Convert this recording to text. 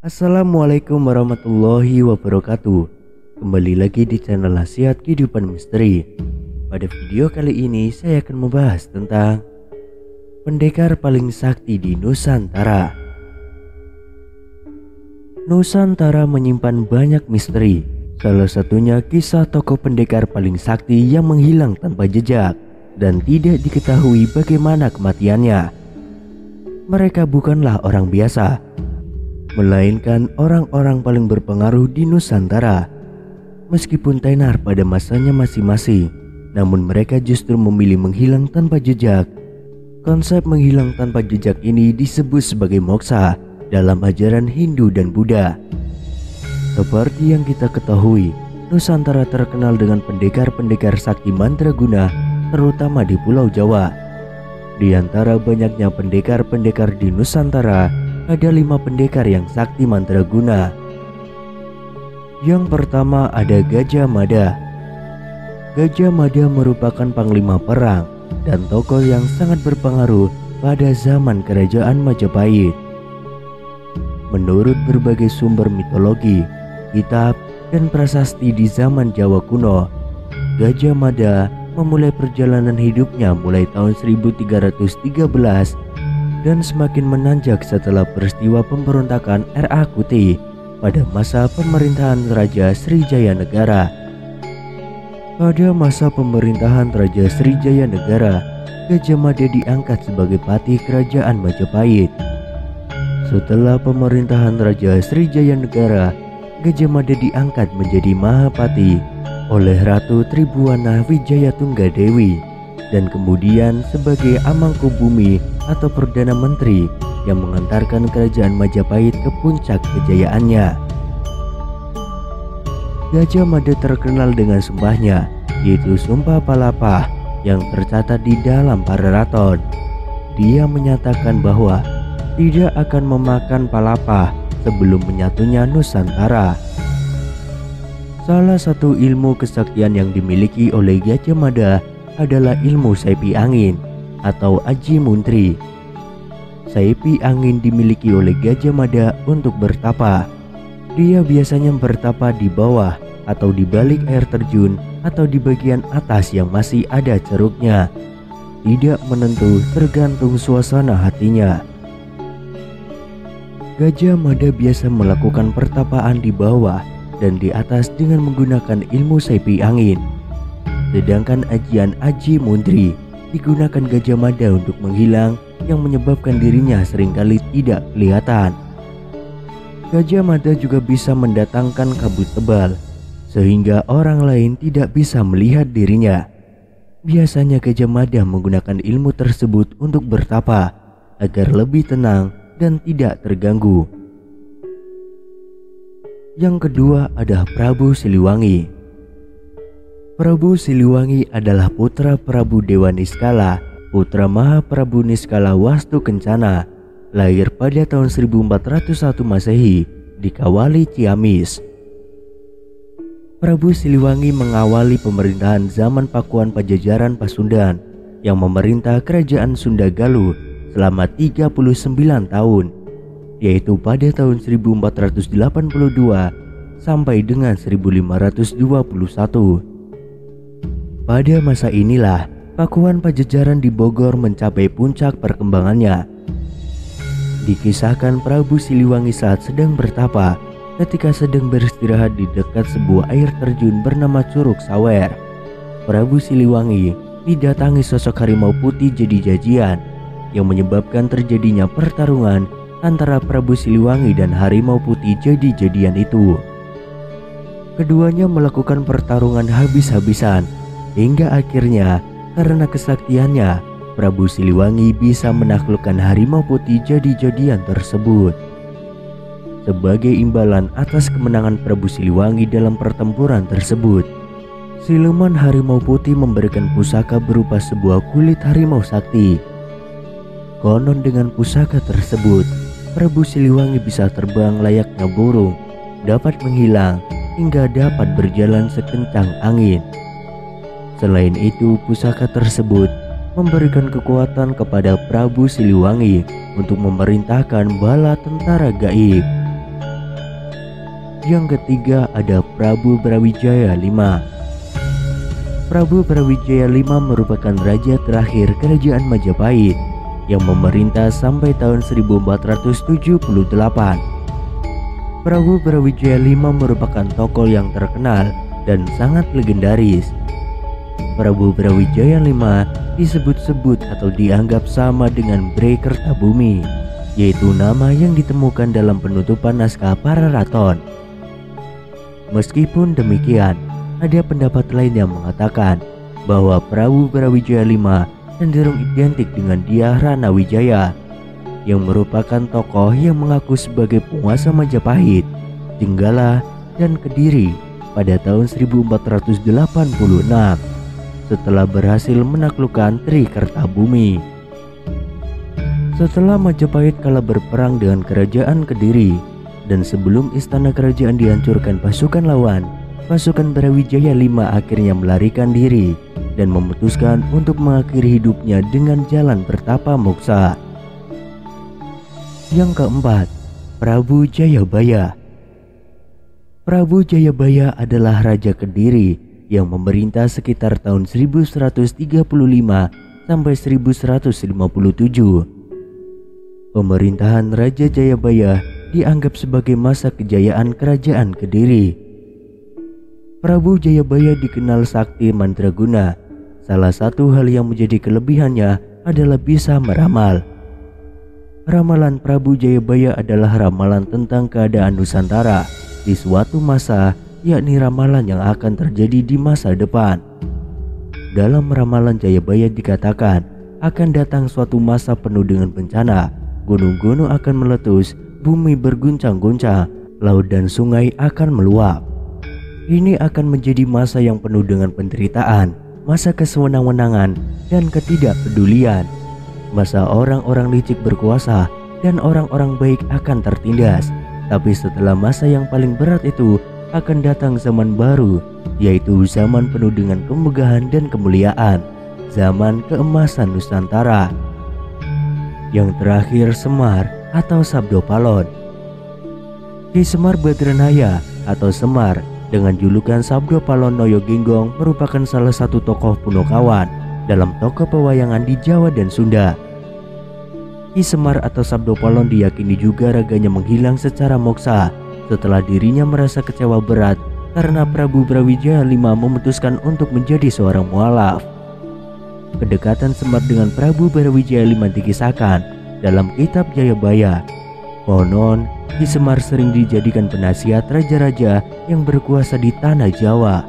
Assalamualaikum warahmatullahi wabarakatuh. Kembali lagi di channel Nasihat Kehidupan Misteri. Pada video kali ini saya akan membahas tentang pendekar paling sakti di Nusantara. Nusantara menyimpan banyak misteri. Salah satunya kisah tokoh pendekar paling sakti yang menghilang tanpa jejak dan tidak diketahui bagaimana kematiannya. Mereka bukanlah orang biasa, melainkan orang-orang paling berpengaruh di Nusantara. Meskipun tenar pada masanya masing-masing, namun mereka justru memilih menghilang tanpa jejak. Konsep menghilang tanpa jejak ini disebut sebagai moksa dalam ajaran Hindu dan Buddha. Seperti yang kita ketahui, Nusantara terkenal dengan pendekar-pendekar sakti mandraguna, terutama di Pulau Jawa. Di antara banyaknya pendekar-pendekar di Nusantara, ada 5 pendekar yang sakti mandraguna. Yang pertama ada Gajah Mada. Gajah Mada merupakan panglima perang dan tokoh yang sangat berpengaruh pada zaman kerajaan Majapahit. Menurut berbagai sumber mitologi, kitab, dan prasasti di zaman Jawa kuno, Gajah Mada memulai perjalanan hidupnya mulai tahun 1313 dan semakin menanjak setelah peristiwa pemberontakan R.A. Kuti pada masa pemerintahan Raja Srijaya Negara. Pada masa pemerintahan Raja Srijaya Negara, Gajah Mada diangkat sebagai patih kerajaan Majapahit. Setelah pemerintahan Raja Srijaya Negara, Gajah Mada diangkat menjadi Mahapati oleh Ratu Tribuana Wijayatunggadewi dan kemudian sebagai Amangkubumi atau Perdana Menteri yang mengantarkan kerajaan Majapahit ke puncak kejayaannya. Gajah Mada terkenal dengan sumpahnya, yaitu Sumpah Palapa yang tercatat di dalam Pararaton. Dia menyatakan bahwa tidak akan memakan palapa sebelum menyatunya Nusantara. Salah satu ilmu kesaktian yang dimiliki oleh Gajah Mada adalah ilmu Saipi Angin atau Aji Muntri. Saipi angin dimiliki oleh Gajah Mada untuk bertapa. Dia biasanya bertapa di bawah atau di balik air terjun atau di bagian atas yang masih ada ceruknya. Tidak menentu, tergantung suasana hatinya. Gajah Mada biasa melakukan pertapaan di bawah dan di atas dengan menggunakan ilmu Saipi Angin. Sedangkan ajian Aji Muntri digunakan Gajah Mada untuk menghilang yang menyebabkan dirinya seringkali tidak kelihatan. Gajah Mada juga bisa mendatangkan kabut tebal sehingga orang lain tidak bisa melihat dirinya. Biasanya Gajah Mada menggunakan ilmu tersebut untuk bertapa agar lebih tenang dan tidak terganggu. Yang kedua ada Prabu Siliwangi. Prabu Siliwangi adalah putra Prabu Dewa Niskala, putra Mahaprabu Niskala Wastu Kencana, lahir pada tahun 1401 Masehi di Kawali, Ciamis. Prabu Siliwangi mengawali pemerintahan zaman Pakuan Pajajaran Pasundan yang memerintah kerajaan Sunda Galuh selama 39 tahun, yaitu pada tahun 1482 sampai dengan 1521. Pada masa inilah Pakuan Pajajaran di Bogor mencapai puncak perkembangannya. Dikisahkan Prabu Siliwangi saat sedang bertapa ketika sedang beristirahat di dekat sebuah air terjun bernama Curug Sawer. Prabu Siliwangi didatangi sosok harimau putih jadi-jajian yang menyebabkan terjadinya pertarungan antara Prabu Siliwangi dan harimau putih jadi-jadian itu. Keduanya melakukan pertarungan habis-habisan hingga akhirnya karena kesaktiannya Prabu Siliwangi bisa menaklukkan harimau putih jadi-jadian tersebut. Sebagai imbalan atas kemenangan Prabu Siliwangi dalam pertempuran tersebut, siluman harimau putih memberikan pusaka berupa sebuah kulit harimau sakti. Konon dengan pusaka tersebut, Prabu Siliwangi bisa terbang layaknya burung, dapat menghilang hingga dapat berjalan sekencang angin. Selain itu, pusaka tersebut memberikan kekuatan kepada Prabu Siliwangi untuk memerintahkan bala tentara gaib. Yang ketiga ada Prabu Brawijaya V. Prabu Brawijaya V merupakan raja terakhir kerajaan Majapahit yang memerintah sampai tahun 1478. Prabu Brawijaya V merupakan tokoh yang terkenal dan sangat legendaris. Prabu Brawijaya V disebut-sebut atau dianggap sama dengan Bre Kertabumi, yaitu nama yang ditemukan dalam penutupan naskah para raton. Meskipun demikian, ada pendapat lain yang mengatakan bahwa Prabu Brawijaya V cenderung identik dengan Dyah Ranawijaya, yang merupakan tokoh yang mengaku sebagai penguasa Majapahit, Jenggala, dan Kediri pada tahun 1486 setelah berhasil menaklukkan Tri Kertabumi. Setelah Majapahit kalah berperang dengan kerajaan Kediri dan sebelum istana kerajaan dihancurkan pasukan lawan, pasukan Brawijaya V akhirnya melarikan diri dan memutuskan untuk mengakhiri hidupnya dengan jalan bertapa moksa. Yang keempat, Prabu Jayabaya. Prabu Jayabaya adalah raja Kediri yang memerintah sekitar tahun 1135 sampai 1157. Pemerintahan Raja Jayabaya dianggap sebagai masa kejayaan kerajaan Kediri. Prabu Jayabaya dikenal sakti mandraguna. Salah satu hal yang menjadi kelebihannya adalah bisa meramal. Ramalan Prabu Jayabaya adalah ramalan tentang keadaan Nusantara di suatu masa, yakni ramalan yang akan terjadi di masa depan. Dalam ramalan Jayabaya dikatakan akan datang suatu masa penuh dengan bencana. Gunung-gunung akan meletus, bumi berguncang-guncang, laut dan sungai akan meluap. Ini akan menjadi masa yang penuh dengan penderitaan, masa kesewenang-wenangan dan ketidakpedulian. Masa orang-orang licik berkuasa dan orang-orang baik akan tertindas. Tapi setelah masa yang paling berat itu akan datang zaman baru, yaitu zaman penuh dengan kemegahan dan kemuliaan, zaman keemasan Nusantara. Yang terakhir, Semar atau Sabdopalon. Ki Semar Badranaya atau Semar dengan julukan Sabdopalon Noyoginggong merupakan salah satu tokoh Punokawan dalam tokoh pewayangan di Jawa dan Sunda. Ki Semar atau Sabdopalon diyakini juga raganya menghilang secara moksa setelah dirinya merasa kecewa berat karena Prabu Brawijaya V memutuskan untuk menjadi seorang mualaf. Kedekatan Semar dengan Prabu Brawijaya V dikisahkan dalam kitab Jayabaya. Konon, Ki Semar sering dijadikan penasihat raja-raja yang berkuasa di tanah Jawa.